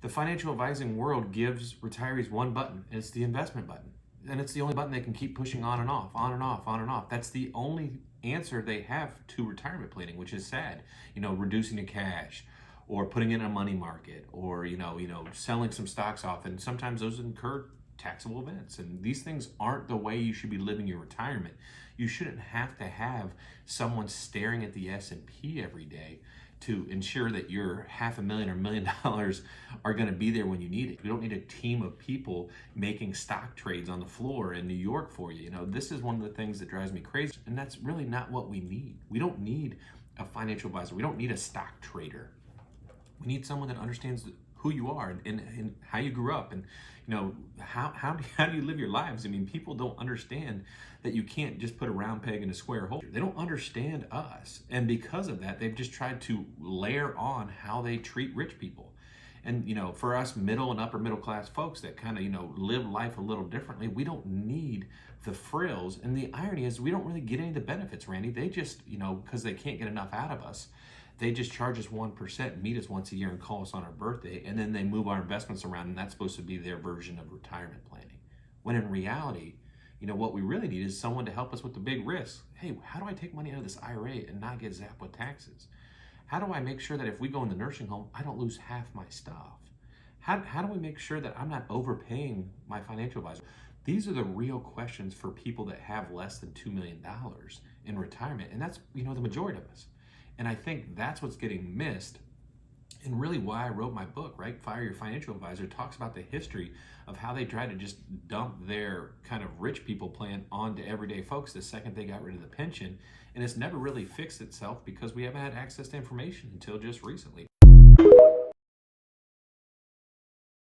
The financial advising world gives retirees one button, and it's the investment button. And it's the only button they can keep pushing on and off, on and off, on and off. That's the only answer they have to retirement planning, which is sad. Reducing the cash, or putting it in a money market, or selling some stocks off, and sometimes those incur taxable events. And these things aren't the way you should be living your retirement. You shouldn't have to have someone staring at the S&P every day to ensure that your $500,000 or $1 million are going to be there when you need it. We don't need a team of people making stock trades on the floor in New York for you. This is one of the things that drives me crazy, and that's really not what we need. We don't need a financial advisor. We don't need a stock trader. We need someone that understands who you are and how you grew up, and how do you live your lives. People don't understand that you can't just put a round peg in a square hole. They don't understand us, and because of that, they've just tried to layer on how they treat rich people. And for us middle and upper middle class folks that kind of live life a little differently, we don't need the frills. And the irony is, we don't really get any of the benefits, Randy. They just because they can't get enough out of us, they just charge us 1%, meet us once a year, and call us on our birthday, and then they move our investments around, and that's supposed to be their version of retirement planning. When in reality, what we really need is someone to help us with the big risks. Hey, how do I take money out of this IRA and not get zapped with taxes? How do I make sure that if we go in the nursing home, I don't lose half my stuff? How do we make sure that I'm not overpaying my financial advisor? These are the real questions for people that have less than $2 million in retirement, and that's the majority of us. And I think that's what's getting missed, and really why I wrote my book, right? Fire Your Financial Advisor talks about the history of how they tried to just dump their kind of rich people plan onto everyday folks the second they got rid of the pension. And it's never really fixed itself because we haven't had access to information until just recently.